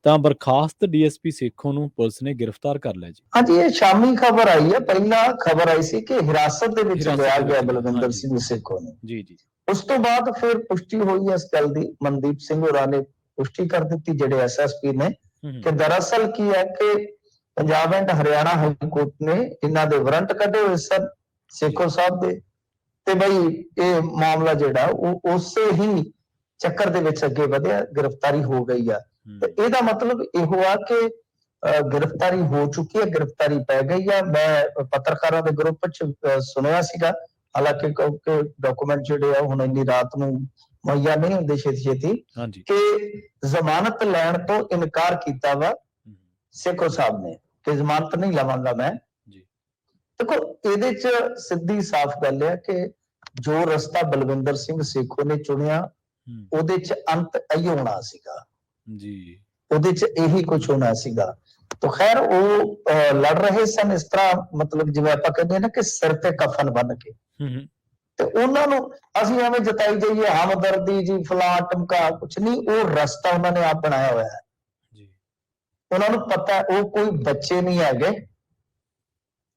ਤਾਂ ਬਰਖਾਸਤ ਡੀਐਸਪੀ ਸੇਖੋਂ ਨੂੰ ਪੁਲਿਸ ਨੇ ਗ੍ਰਿਫਤਾਰ ਕਰ ਲਿਆ ਜੀ। हाँ जी, ये शामी खबर आई है। पहला खबर आई सी कि हिरासत ਦੇ ਵਿੱਚ ਹਿਰਾਸਤ ਲਿਆ ਦੇ ਗਿਆ ਵਿੱਚ ਲਿਆ, ਬਲਵਿੰਦਰ ਹਾਂਜੀ। ਸਿੰਘ ਸੇਖੋਂ ਨੂੰ। ਜੀ, ਜੀ। ਉਸ ਤੋਂ ਬਾਅਦ ਫਿਰ ਪੁਸ਼ਟੀ ਹੋਈ ਇਸ ਗੱਲ ਦੀ, ਮਨਦੀਪ ਸਿੰਘ ਹੋਰਾਂ ਨੇ ਪੁਸ਼ਟੀ ਕਰ ਦਿੱਤੀ ਜਿਹੜੇ ਐਸਐਸਪੀ ਨੇ, ਕਿ ਦਰਅਸਲ ਕੀ ਹੈ ਕਿ Punjab and Haryana high court ਨੇ ਇਹਨਾਂ ਦੇ ਵਾਰੰਟ ਕੱਢੇ ਹੋਏ ਸਨ ਸੇਖੋਂ ਸਾਹਿਬ ਦੇ, ਤੇ ਬਈ ਇਹ ਮਾਮਲਾ ਜਿਹੜਾ ਉਹ ਉਸੇ ਹੀ ਚੱਕਰ ਦੇ ਵਿੱਚ ਅੱਗੇ ਵਧਿਆ, ਗ੍ਰਿਫਤਾਰੀ ਹੋ ਗਈ ਆ। ਤੇ ਇਹਦਾ ਮਤਲਬ ਇਹੋ ਆ ਕਿ ਗ੍ਰਿਫਤਾਰੀ ਹੋ ਚੁੱਕੀ ਹੈ, ਗ੍ਰਿਫਤਾਰੀ ਪੈ ਗਈ ਆ। ਮੈਂ ਪੱਤਰਕਾਰਾਂ ਦੇ ਗਰੁੱਪ 'ਚ ਸੁਣਿਆ ਸੀਗਾ, ਹਾਲਾਂਕਿ ਕਿਉਂਕਿ ਡਾਕੂਮੈਂਟ ਜਿਹੜੇ ਆ ਹੁਣ ਇੰਨੀ ਰਾਤ ਨੂੰ ਮੁਹੱਈਆ ਨਹੀਂ ਹੁੰਦੇ ਛੇਤੀ, ਕਿ ਜ਼ਮਾਨਤ ਲੈਣ ਤੋਂ ਇਨਕਾਰ ਕੀਤਾ ਵਾ ਸੇਖੋਂ ਸਾਹਿਬ ਨੇ, ਕਿ ਜ਼ਮਾਨਤ ਨਹੀਂ ਲਵਾਂਗਾ ਮੈਂ। ਦੇਖੋ ਇਹਦੇ 'ਚ ਸਿੱਧੀ ਸਾਫ਼ ਗੱਲ ਹੈ ਕਿ ਜੋ ਰਸਤਾ ਬਲਵਿੰਦਰ ਸਿੰਘ ਸੇਖੋਂ ਨੇ ਚੁਣਿਆ ਉਹਦੇ 'ਚ ਅੰਤ ਇਹੀ ਹੋਣਾ ਸੀਗਾ ਜੀ, ਉਹਦੇ 'ਚ ਇਹੀ ਕੁਝ ਹੋਣਾ ਸੀਗਾ। तो खैर वो लड़ रहे सन इस तरह, मतलब जिवें आपां कहंदे ना कि सिर ते कफन बन के, ते उन्हां नूं असीं एवें जताई जाइए हमदर्दी जी फलां टमका, कुछ नहीं। वो रस्ता उन्होंने आप बनाया हुआ है जी, उन्हां नूं पता है वो कोई बच्चे नहीं हैगे,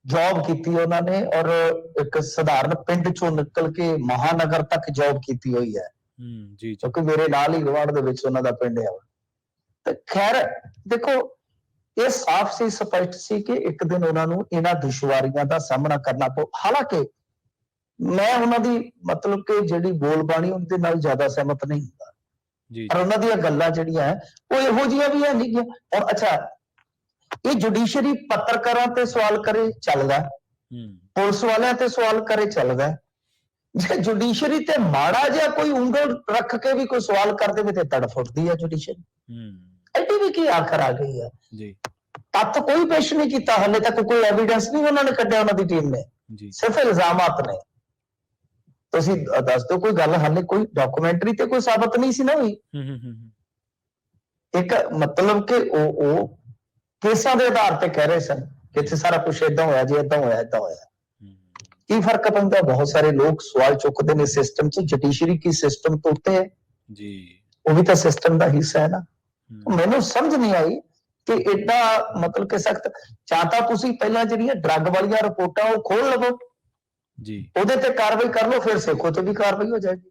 जॉब की उन्होंने और एक साधारण पिंड चों निकल के महानगर तक जॉब की हुई है, क्योंकि मेरे नाल ही गवांढ दे विच उन्हां दा पिंड है। ते खैर देखो ਇਹ ਸਾਫ਼ ਸੀ, ਸਪਸ਼ਟ ਸੀ ਕਿ ਇੱਕ ਦਿਨ ਉਹਨਾਂ ਨੂੰ ਇਹਨਾਂ ਦੁਸ਼ਵਾਰੀਆਂ ਦਾ ਸਾਹਮਣਾ ਕਰਨਾ ਪਊ। ਹਾਲਾਂਕਿ ਮੈਂ ਉਹਨਾਂ ਦੀ ਮਤਲਬ ਕਿ ਜਿਹੜੀ ਬੋਲਬਾਣੀ ਉਹਦੇ ਨਾਲ ਜ਼ਿਆਦਾ ਸਹਿਮਤ ਨਹੀਂ ਹੁੰਦਾ ਜੀ, ਪਰ ਉਹਨਾਂ ਦੀਆਂ ਗੱਲਾਂ ਜਿਹੜੀਆਂ ਉਹ ਇਹੋ ਜਿਹੀਆਂ ਵੀ ਹੈ ਨਹੀਂ। ਔਰ ਅੱਛਾ, ਇਹ ਜੁਡੀਸ਼ਰੀ ਪੱਤਰਕਾਰਾਂ ਤੇ ਸਵਾਲ ਕਰੇ ਚੱਲਦਾ, ਪੁਲਿਸ ਵਾਲਿਆਂ ਤੇ ਸਵਾਲ ਕਰੇ ਚੱਲਦਾ, ਜੇ ਜੁਡੀਸ਼ਰੀ ਤੇ ਮਾੜਾ ਜਿਹਾ ਕੋਈ ਉਂਗਲ ਰੱਖ ਕੇ ਵੀ ਕੋਈ ਸਵਾਲ ਕਰ ਦੇਵੇ ਤੇ ਤੜਫ ਉੱਠਦੀ ਹੈ ਜੁਡੀਸ਼ਰੀ। ਐਡੀ ਵੀ ਕੀ ਆਖਰ ਆ ਗਈ ਹੈ ਜੀ, ਤੱਥ ਕੋਈ ਪੇਸ਼ ਨਹੀਂ ਕੀਤਾ ਹਾਲੇ ਤੱਕ, ਕੋਈ ਐਵੀਡੈਂਸ ਨਹੀਂ ਉਹਨਾਂ ਨੇ ਕੱਢਿਆ, ਉਹਨਾਂ ਦੀ ਟੀਮ ਨੇ ਸਿਰਫ ਇਲਜ਼ਾਮਾਤ ਨੇ। ਤੁਸੀਂ ਦੱਸ ਦਿਓ ਕੋਈ ਗੱਲ, ਹਾਲੇ ਕੋਈ ਡਾਕੂਮੈਂਟਰੀ ਤੇ ਕੋਈ ਸਾਬਤ ਨਹੀਂ ਸੀ ਨਾ ਹੋਈ। ਇੱਕ ਮਤਲਬ ਕਿ ਉਹ ਕੇਸਾਂ ਦੇ ਆਧਾਰ ਤੇ ਕਹਿ ਰਹੇ ਸਨ ਕਿ ਇੱਥੇ ਸਾਰਾ ਕੁਝ ਏਦਾਂ ਹੋਇਆ ਜੀ, ਏਦਾਂ ਹੋਇਆ, ਏਦਾਂ ਹੋਇਆ। ਕੀ ਫਰਕ ਪੈਂਦਾ? ਬਹੁਤ ਸਾਰੇ ਲੋਕ ਸਵਾਲ ਚੁੱਕਦੇ ਨੇ ਸਿਸਟਮ 'ਚ, ਜੁਡੀਸ਼ਰੀ ਕੀ ਸਿਸਟਮ ਤੋਂ ਉੱਤੇ ਹੈ ਜੀ, ਉਹ ਵੀ ਤਾਂ ਸਿਸਟਮ ਦਾ ਹਿੱਸਾ ਹੈ ਨਾ। ਮੈਨੂੰ ਸਮਝ ਨਹੀਂ ਆਈ ਕਿ ਏਡਾ ਮਤਲਬ ਕਿ ਸਖਤ, ਜਾਂ ਤਾਂ ਤੁਸੀਂ ਪਹਿਲਾਂ ਜਿਹੜੀਆਂ ਡਰੱਗ ਵਾਲੀਆਂ ਰਿਪੋਰਟਾਂ ਉਹ ਖੋਲ ਲਵੋ ਜੀ, ਉਹਦੇ ਤੇ ਕਾਰਵਾਈ ਕਰ ਲਓ, ਫਿਰ ਸੇਖੋਂ ਤੇ ਵੀ ਕਾਰਵਾਈ ਹੋ ਜਾਏਗੀ।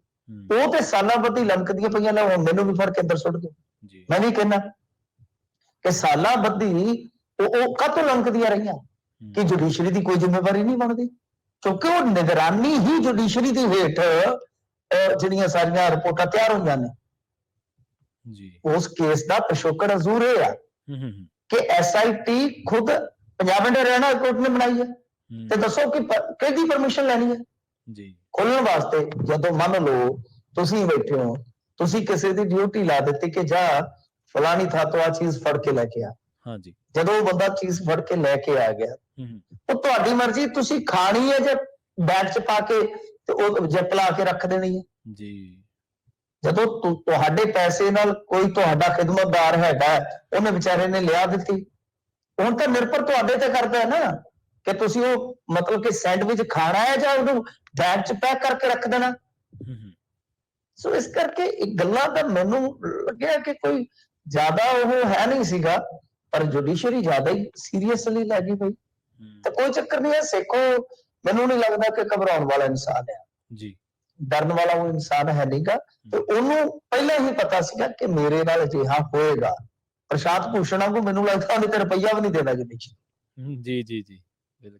ਉਹ ਤੇ ਸਾਲਾਂ ਬੱਧੀ ਲੰਕਦੀਆਂ ਪਈਆਂ ਨੇ, ਹੁਣ ਮੈਨੂੰ ਵੀ ਫੜ ਕੇ ਅੰਦਰ ਸੁੱਟ ਦਿਓ। ਮੈਂ ਨਹੀਂ ਕਹਿੰਦਾ ਕਿ ਸਾਲਾਂ ਬੱਧੀ ਉਹ ਕਾਹਤੋਂ ਲੰਕਦੀਆਂ ਰਹੀਆਂ, ਕਿ ਜੁਡੀਸ਼ਰੀ ਦੀ ਕੋਈ ਜ਼ਿੰਮੇਵਾਰੀ ਨਹੀਂ ਬਣਦੀ, ਕਿਉਂਕਿ ਉਹ ਨਿਗਰਾਨੀ ਹੀ ਜੁਡੀਸ਼ਰੀ ਦੀ ਹੇਠ ਜਿਹੜੀਆਂ ਸਾਰੀਆਂ ਰਿਪੋਰਟਾਂ ਤਿਆਰ ਹੋਈਆਂ ਨੇ ਜੀ। ਉਸ ਕੇਸ ਦਾ ਪਿਛੋਕੜ ਜ਼ਰੂਰ ਇਹ ਆ ਕਿ ਐਸਆਈਟੀ ਖੁਦ ਪੰਜਾਬ ਐਂਡ ਹਰਿਆਣਾ ਕੋਰਟ ਨੇ ਬਣਾਈ ਹੈ, ਤੇ ਦੱਸੋ ਕਿ ਕਿਹਦੀ ਪਰਮਿਸ਼ਨ ਲੈਣੀ ਹੈ ਜੀ ਖੋਲਣ ਵਾਸਤੇ। ਜਦੋਂ ਮੰਨ ਲਓ ਤੁਸੀਂ ਬੈਠੇ ਹੋ, ਤੁਸੀਂ ਕਿਸੇ ਦੀ ਡਿਊਟੀ ਲਾ ਦਿੱਤੀ ਕਿ ਜਾ ਫਲਾਣੀ ਥਾਂ ਤੋਂ ਆ ਚੀਜ਼ ਫੜ ਕੇ ਲੈ ਕੇ ਆ, ਹਾਂਜੀ, ਜਦੋਂ ਉਹ ਬੰਦਾ ਚੀਜ਼ ਫੜ ਕੇ ਲੈ ਕੇ ਆ ਗਿਆ, ਉਹ ਤੁਹਾਡੀ ਮਰਜ਼ੀ, ਤੁਸੀਂ ਖਾਣੀ ਹੈ ਜਾਂ ਬੈਗ 'ਚ ਪਾ ਕੇ ਤੇ ਉਹ ਜਿੱਪ ਲਾ ਕੇ ਰੱਖ ਦੇਣੀ ਹੈ ਜੀ। ਜਦੋਂ ਤੁਹਾਡੇ ਪੈਸੇ ਨਾਲ ਕੋਈ ਤੁਹਾਡਾ ਖਿਦਮਤਦਾਰ ਹੈਗਾ, ਉਹਨੇ ਵਿਚਾਰੇ ਨੇ ਲਿਆ ਦਿੱਤੀ, ਹੁਣ ਤਾਂ ਨਿਰਭਰ ਤੁਹਾਡੇ ਤੇ ਕਰਦਾ ਹੈ ਨਾ ਕਿ ਤੁਸੀਂ ਉਹ ਮਤਲਬ ਕਿ ਸੈਂਡਵਿਚ ਖਾਣਾ ਹੈ ਜਾਂ ਉਹਨੂੰ ਬੈਗ 'ਚ ਪੈਕ ਕਰਕੇ ਰੱਖ ਦੇਣਾ। ਸੋ ਇਸ ਕਰਕੇ ਇਹ ਗੱਲਾਂ ਤਾਂ ਮੈਨੂੰ ਲੱਗਿਆ ਕਿ ਕੋਈ ਜ਼ਿਆਦਾ ਉਹ ਹੈ ਨਹੀਂ ਸੀਗਾ, ਪਰ ਜੁਡੀਸ਼ਰੀ ਜ਼ਿਆਦਾ ਹੀ ਸੀਰੀਅਸਲੀ ਲੈ ਗਈ ਬਈ। ਤੇ ਕੋਈ ਚੱਕਰ ਨਹੀਂ ਹੈ, ਸੇਖੋਂ ਮੈਨੂੰ ਨਹੀਂ ਲੱਗਦਾ ਕਿ ਘਬਰਾਉਣ ਵਾਲਾ ਇਨਸਾਨ ਹੈ ਜੀ, ਡਰਨ ਵਾਲਾ ਉਹ ਇਨਸਾਨ ਹੈ ਨਹੀਂਗਾ। ਤੇ ਉਹਨੂੰ ਪਹਿਲਾਂ ਹੀ ਪਤਾ ਸੀਗਾ ਕਿ ਮੇਰੇ ਨਾਲ ਅਜਿਹਾ ਹੋਏਗਾ। ਪ੍ਰਸ਼ਾਂਤ ਭੂਸ਼ਣ ਨੂੰ ਮੈਨੂੰ ਲੱਗਦਾ ਉਹਨੇ ਤੇ ਰੁਪਈਆ ਵੀ ਨਹੀਂ ਦੇਣਾ ਜੀ। ਜੀ ਜੀ ਜੀ।